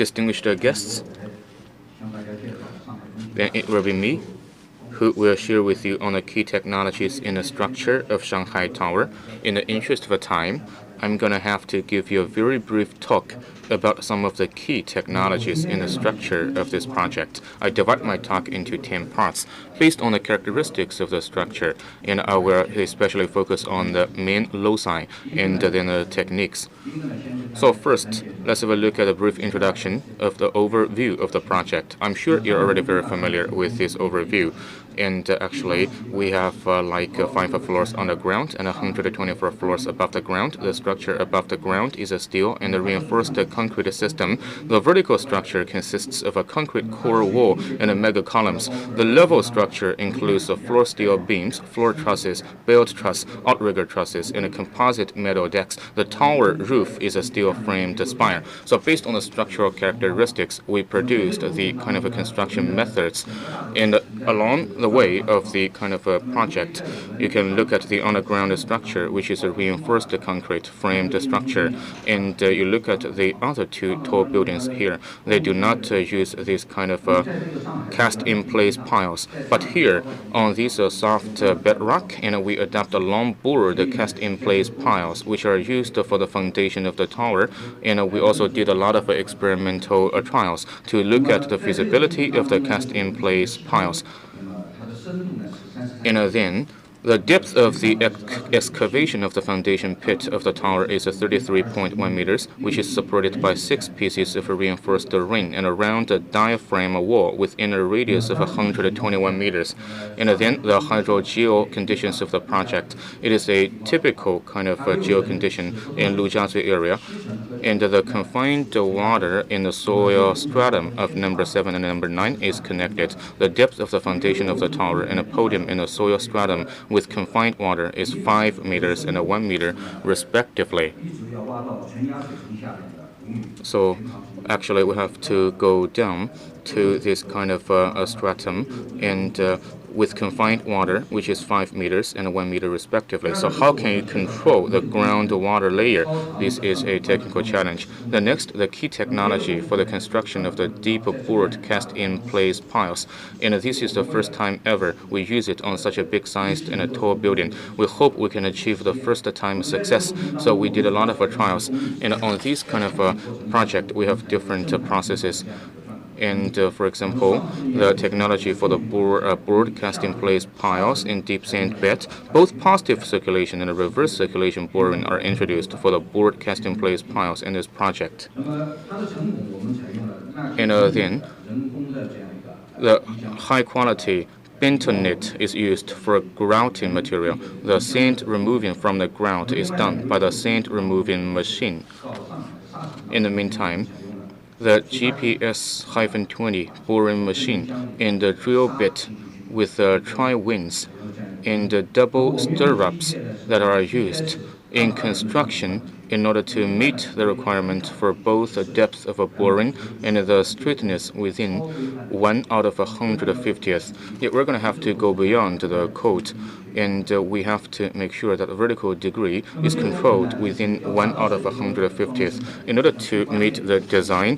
distinguished guests, then it will be me who will share with you on the key technologies in the structure of Shanghai Tower. In the interest of time, I'm going to have to give you a very brief talk about some of the key technologies in the structure of this project. I divide my talk into 10 parts based on the characteristics of the structure, and I will especially focus on the main loci and then the techniques. So first, let's have a look at a brief introduction of the overview of the project. I'm sure you're already very familiar with this overview. And actually, we have 5 floors underground and 124 floors above the ground. The structure above the ground is a steel and a reinforced concrete system. The vertical structure consists of a concrete core wall and mega columns. The level structure includes floor steel beams, floor trusses, belt truss, outrigger trusses, and composite metal decks. The tower roof is a steel-framed spire. So based on the structural characteristics, we produced the kind of construction methods. And along the way of the kind of project, you can look at the underground structure, which is a reinforced concrete framed structure, and you look at the other 2 tall buildings here. They do not use this kind of cast-in-place piles, but here on this soft bedrock, and we adopt a long-bored cast-in-place piles, which are used for the foundation of the tower, and we also did a lot of experimental trials to look at the feasibility of the cast-in-place piles. And then the depth of the excavation of the foundation pit of the tower is 33.1 meters, which is supported by 6 pieces of reinforced ring and a round diaphragm wall within a radius of 121 meters. And then the hydrogeo conditions of the project. It is a typical kind of geo condition in Lujiazui area, and the confined water in the soil stratum of number 7 and number 9 is connected. The depth of the foundation of the tower and a podium in the soil stratum with confined water is 5 meters and 1 meter respectively. So actually we have to go down to this kind of stratum and with confined water, which is 5 meters and 1 meter respectively. So how can you control the groundwater layer? This is a technical challenge. The next, the key technology for the construction of the deep bored cast-in-place piles. And this is the first time ever we use it on such a big-sized and a tall building. We hope we can achieve the first-time success. So we did a lot of trials. And on this kind of project, we have different processes. And for example, the technology for the bored cast-in-place piles in deep sand beds, both positive circulation and reverse circulation boring are introduced for the bored cast-in-place piles in this project. And then the high-quality bentonite is used for grouting material. The sand removing from the ground is done by the sand removing machine. In the meantime, the GPS-20 boring machine and the drill bit with tri-wings and the double stirrups that are used in construction in order to meet the requirement for both the depth of a boring and the straightness within 1 out of 150th. Yet we're going to have to go beyond the code, and we have to make sure that the vertical degree is controlled within 1 out of 150th in order to meet the design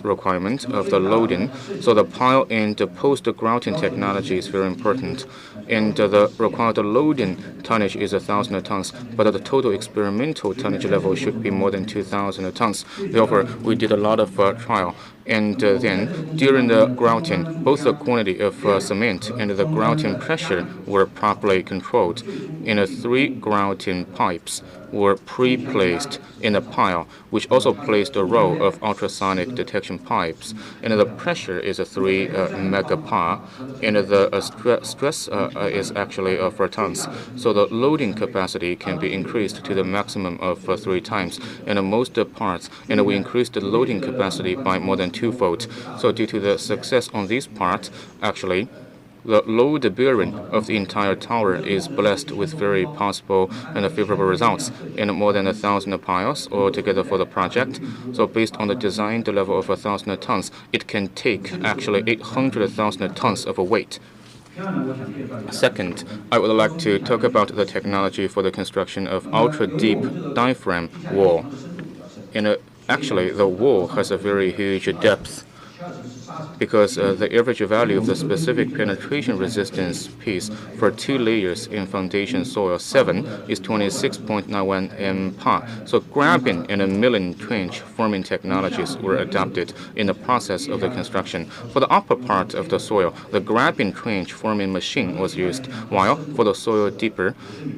requirement of the loading. So the pile and the post-grouting technology is very important, and the required loading tonnage is 1,000 tons, but the total experimental tonnage level should be more than 2,000 tons. Therefore, we did a lot of trial. And then, during the grouting, both the quantity of cement and the grouting pressure were properly controlled. And 3 grouting pipes were pre-placed in the pile, which also placed a row of ultrasonic detection pipes. And the pressure is 3 megapa, and the stress is actually 4 tons. So the loading capacity can be increased to the maximum of 3 times. And most parts, and we increased the loading capacity by more than 2-fold. So due to the success on this part, actually, the load bearing of the entire tower is blessed with very possible and favorable results in more than 1,000 piles altogether for the project. So based on the designed level of 1,000 tons, it can take actually 800,000 tons of weight. Second, I would like to talk about the technology for the construction of ultra-deep diaphragm wall. Actually, the wall has a very huge depth, because the average value of the specific penetration resistance piece for 2 layers in foundation soil 7 is 26.91 MPa. So grabbing and milling trench forming technologies were adopted in the process of the construction. For the upper part of the soil, the grabbing trench forming machine was used, while for the soil deeper,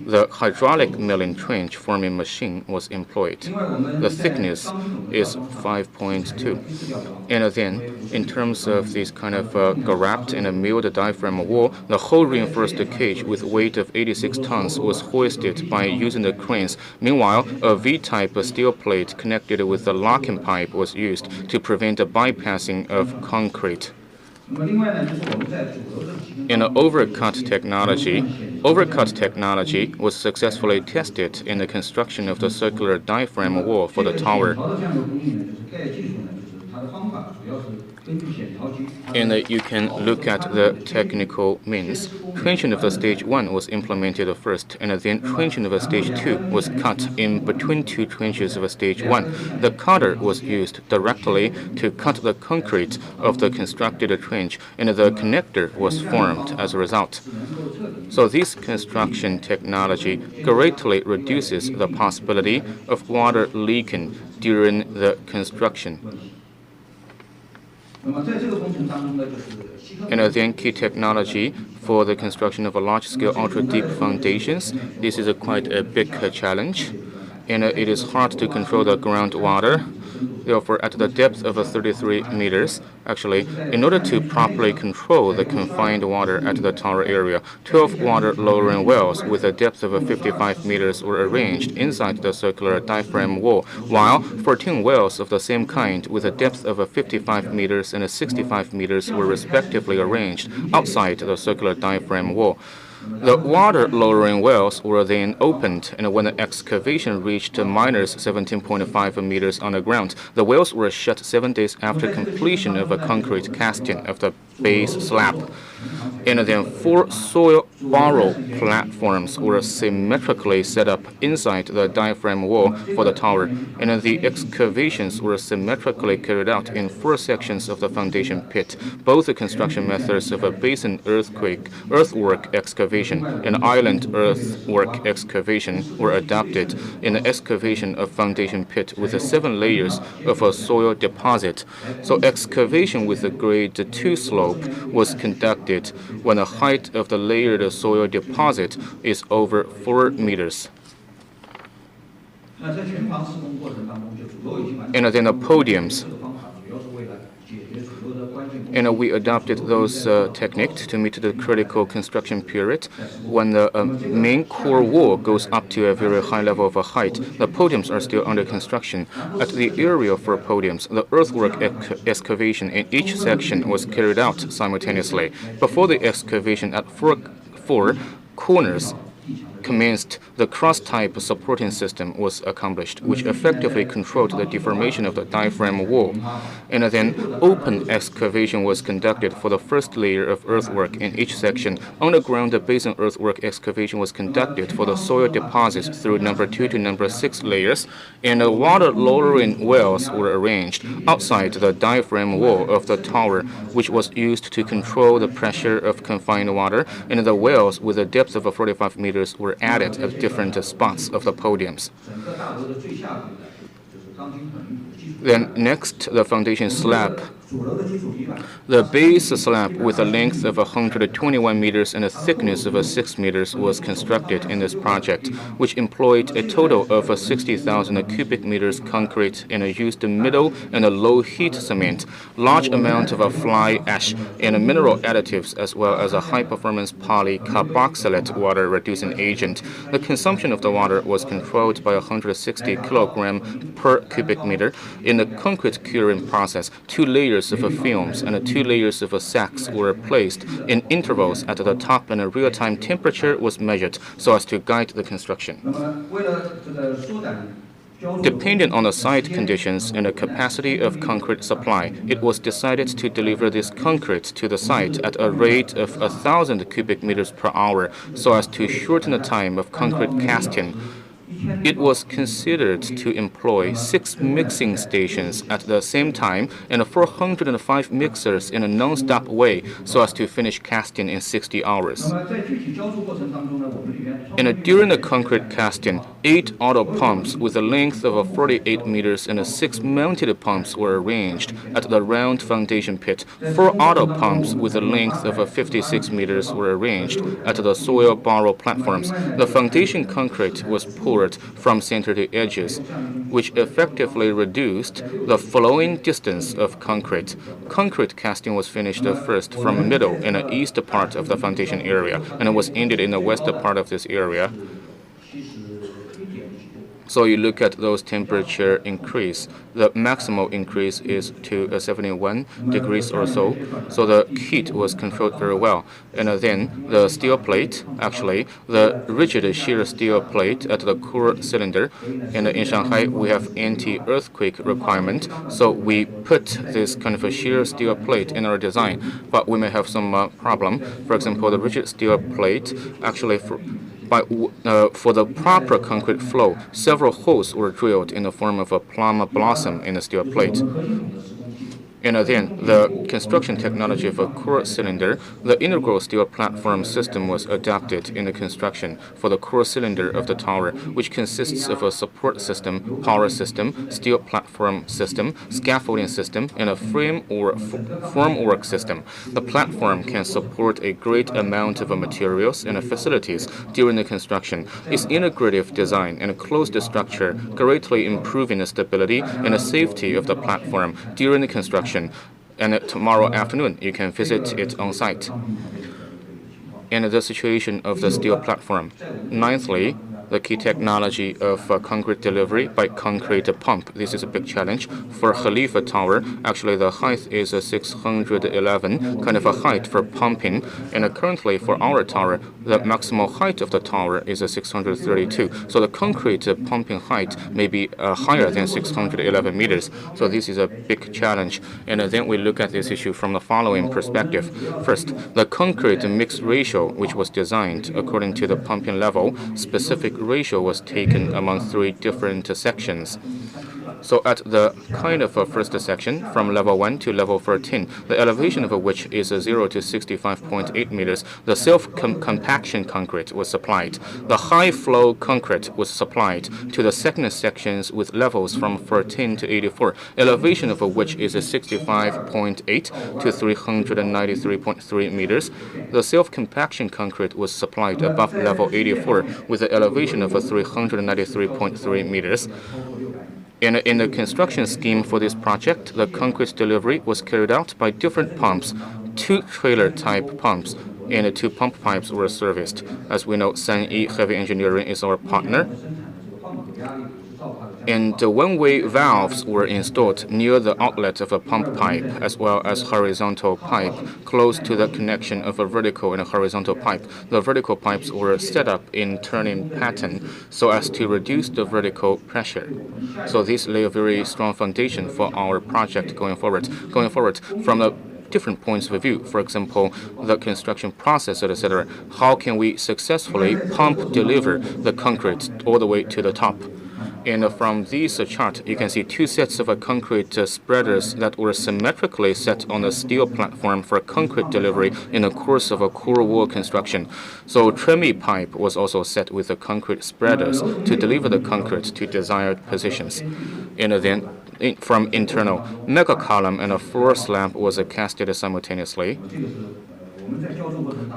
the hydraulic milling trench forming machine was employed. The thickness is 5.2. And then, in terms of this kind of grabbed and milled diaphragm wall, the whole reinforced cage with weight of 86 tons was hoisted by using the cranes. Meanwhile, a V-type steel plate connected with the locking pipe was used to prevent the bypassing of concrete. In overcut technology was successfully tested in the construction of the circular diaphragm wall for the tower. And you can look at the technical means. Trenching of the stage 1 was implemented first, and then trenching of the stage 2 was cut in between 2 trenches of stage 1. The cutter was used directly to cut the concrete of the constructed trench, and the connector was formed as a result. So this construction technology greatly reduces the possibility of water leaking during the construction. And then key technology for the construction of a large-scale ultra-deep foundations. This is quite a big challenge, and it is hard to control the groundwater. Therefore, at the depth of 33 meters, actually, in order to properly control the confined water at the tower area, 12 water-lowering wells with a depth of 55 meters were arranged inside the circular diaphragm wall, while 14 wells of the same kind with a depth of 55 meters and 65 meters were respectively arranged outside the circular diaphragm wall. The water-lowering wells were then opened, and when the excavation reached minus 17.5 meters on the ground, the wells were shut 7 days after completion of a concrete casting of the base slab. And then 4 soil borrow platforms were symmetrically set up inside the diaphragm wall for the tower, and the excavations were symmetrically carried out in 4 sections of the foundation pit. Both the construction methods of a basin earthwork excavation and island earthwork excavation were adopted in the excavation of foundation pit with 7 layers of a soil deposit. So excavation with a grade 2 slope was conducted when the height of the layered soil deposit is over 4 meters. And then the podiums. And we adopted those techniques to meet the critical construction period. When the main core wall goes up to a very high level of height, the podiums are still under construction. At the area for podiums, the earthwork excavation in each section was carried out simultaneously. Before the excavation at four corners commenced, the cross-type supporting system was accomplished, which effectively controlled the deformation of the diaphragm wall. And then open excavation was conducted for the first layer of earthwork in each section. Underground basin earthwork excavation was conducted for the soil deposits through number 2 to number 6 layers, and the water-lowering wells were arranged outside the diaphragm wall of the tower, which was used to control the pressure of confined water, and the wells with a depth of 45 meters were added at different spots of the podiums. Then next, the foundation slab. The base slab with a length of 121 meters and a thickness of 6 meters was constructed in this project, which employed a total of 60,000 cubic meters concrete and used middle and low heat cement, large amount of fly ash and mineral additives, as well as a high-performance polycarboxylate water-reducing agent. The consumption of the water was controlled by 160 kilogram per cubic meter. In the concrete curing process, 2 layers of films and 2 layers of sacks were placed in intervals at the top, and a real-time temperature was measured so as to guide the construction. Depending on the site conditions and the capacity of concrete supply, it was decided to deliver this concrete to the site at a rate of 1,000 cubic meters per hour so as to shorten the time of concrete casting. It was considered to employ 6 mixing stations at the same time and 405 mixers in a non-stop way so as to finish casting in 60 hours. And during the concrete casting, 8 auto pumps with a length of 48 meters and 6 mounted pumps were arranged at the round foundation pit. 4 auto pumps with a length of 56 meters were arranged at the soil borrow platforms. The foundation concrete was poured from center to edges, which effectively reduced the flowing distance of concrete. Concrete casting was finished first from the middle and the east part of the foundation area, and it was ended in the west part of this area. So you look at those temperature increase. The maximal increase is to 71 degrees or so. So the heat was controlled very well. And then the steel plate, actually, the rigid shear steel plate at the core cylinder. And in Shanghai, we have anti-earthquake requirement. So we put this kind of a shear steel plate in our design. But we may have some problem. For example, the rigid steel plate, actually, for the proper concrete flow, several holes were drilled in the form of a plum blossom in the steel plate. And then the construction technology of a core cylinder, the integral steel platform system was adopted in the construction for the core cylinder of the tower, which consists of a support system, power system, steel platform system, scaffolding system, and a frame or formwork system. The platform can support a great amount of materials and facilities during the construction. Its integrative design and closed structure greatly improving the stability and the safety of the platform during the construction. And tomorrow afternoon, you can visit it on site. And the situation of the steel platform. Ninthly, the key technology of concrete delivery by concrete pump. This is a big challenge. For Khalifa Tower, actually the height is 611, kind of a height for pumping. And currently for our tower, the maximal height of the tower is 632. So the concrete pumping height may be higher than 611 meters. So this is a big challenge. And then we look at this issue from the following perspective. First, the concrete mix ratio, which was designed according to the pumping level, specific ratio was taken among 3 different sections. So at the kind of first section, from level 1 to level 13, the elevation of which is 0 to 65.8 meters, the self-compaction concrete was supplied. The high-flow concrete was supplied to the second sections with levels from 14 to 84, elevation of which is 65.8 to 393.3 meters. The self-compaction concrete was supplied above level 84 with an elevation of 393.3 meters. And in the construction scheme for this project, the concrete delivery was carried out by different pumps. 2 trailer-type pumps and 2 pump pipes were serviced. As we know, Sanyi Heavy Engineering is our partner. And one-way valves were installed near the outlet of a pump pipe, as well as horizontal pipe, close to the connection of a vertical and a horizontal pipe. The vertical pipes were set up in turning pattern so as to reduce the vertical pressure. So this lay a very strong foundation for our project going forward. Going forward, from the different points of view, for example, the construction process, etc., how can we successfully deliver the concrete all the way to the top? And from this chart, you can see 2 sets of concrete spreaders that were symmetrically set on the steel platform for concrete delivery in the course of a core wall construction. So tremie pipe was also set with the concrete spreaders to deliver the concrete to desired positions. And then from internal, mega column and a floor slab was casted simultaneously.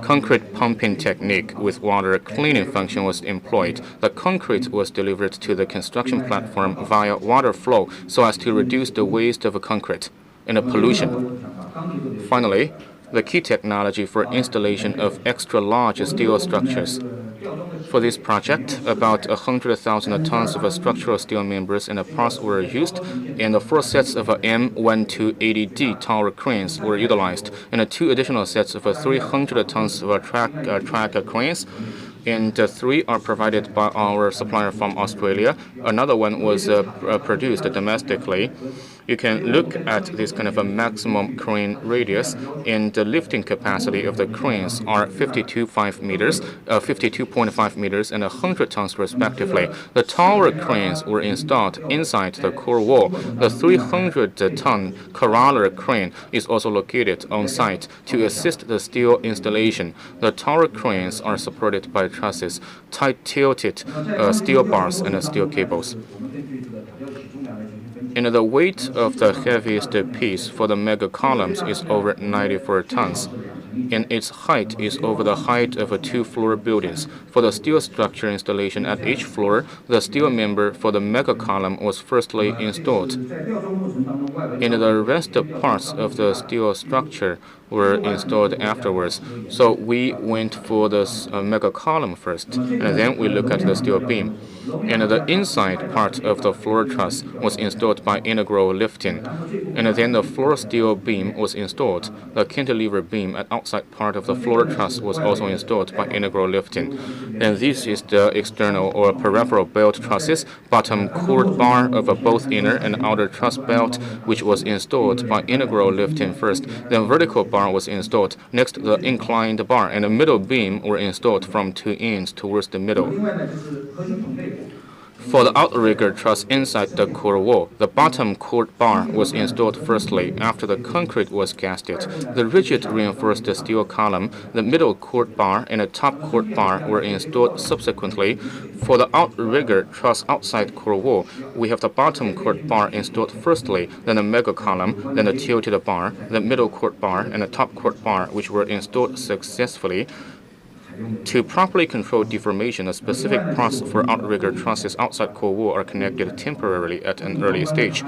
Concrete pumping technique with water cleaning function was employed. The concrete was delivered to the construction platform via water flow so as to reduce the waste of concrete and pollution. Finally, the key technology for installation of extra-large steel structures. For this project, about 100,000 tons of structural steel members and parts were used, and 4 sets of M1280D tower cranes were utilized, and 2 additional sets of 300 tons of track cranes. And 3 are provided by our supplier from Australia. Another one was produced domestically. You can look at this kind of a maximum crane radius, and the lifting capacity of the cranes are 52.5 meters, and 100 tons respectively. The tower cranes were installed inside the core wall. The 300-ton corollary crane is also located on site to assist the steel installation. The tower cranes are supported by trusses, tight-tilted steel bars, and steel cables. And the weight of the heaviest piece for the mega columns is over 94 tons, and its height is over the height of 2-floor buildings. For the steel structure installation at each floor, the steel member for the mega column was firstly installed, and the rest parts of the steel structure were installed afterwards. So we went for the mega column first, and then we look at the steel beam. And the inside part of the floor truss was installed by integral lifting, and then the floor steel beam was installed. The cantilever beam at outside part of the floor truss was also installed by integral lifting. And this is the external or peripheral belt trusses, bottom chord bar of both inner and outer truss belt, which was installed by integral lifting first. Then vertical bar was installed. Next, the inclined bar and the middle beam were installed from 2 ends towards the middle. For the outrigger truss inside the core wall, the bottom chord bar was installed firstly after the concrete was casted. The rigid reinforced steel column, the middle chord bar, and the top chord bar were installed subsequently. For the outrigger truss outside core wall, we have the bottom chord bar installed firstly, then the mega column, then the tilted bar, the middle chord bar, and the top chord bar, which were installed successfully. To properly control deformation, the specific parts for outrigger trusses outside core wall are connected temporarily at an early stage.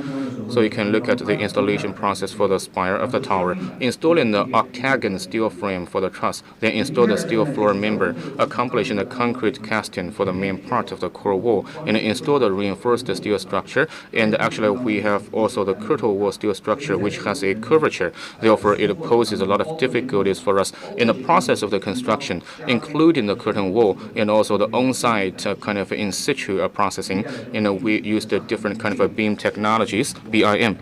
So you can look at the installation process for the spire of the tower. Installing the octagon steel frame for the truss, then install the steel floor member, accomplishing the concrete casting for the main part of the core wall, and install the reinforced steel structure. And actually, we have also the curtain wall steel structure, which has a curvature. Therefore, it poses a lot of difficulties for us in the process of the construction, including the curtain wall and also the on-site kind of in situ processing. We used different kind of beam technologies, BIM.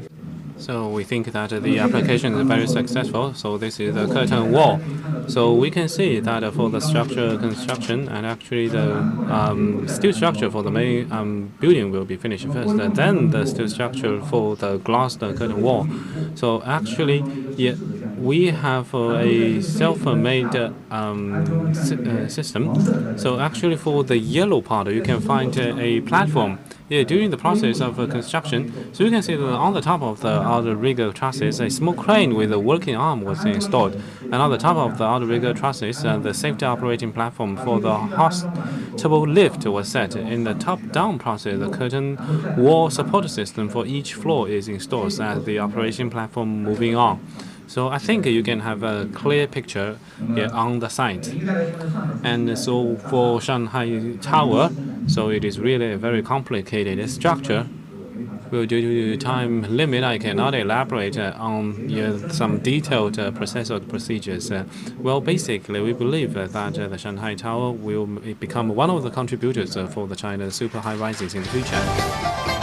So we think that the application is very successful. So this is the curtain wall. So we can see that for the structure construction, and actually the steel structure for the main building will be finished first, and then the steel structure for the glass curtain wall. So actually, yeah, we have a self-made system. So actually for the yellow part, you can find a platform. Yeah, during the process of construction, so you can see that on the top of the outrigger trusses, a small crane with a working arm was installed. And on the top of the outrigger trusses, the safety operating platform for the hoistable lift was set. In the top-down process, the curtain wall support system for each floor is installed as the operation platform moving on. So I think you can have a clear picture here on the site. And so for Shanghai Tower, so it is really a very complicated structure. Well, due to time limit, I cannot elaborate on some detailed process or procedures. Well, basically, we believe that the Shanghai Tower will become one of the contributors for the China super high rises in the future.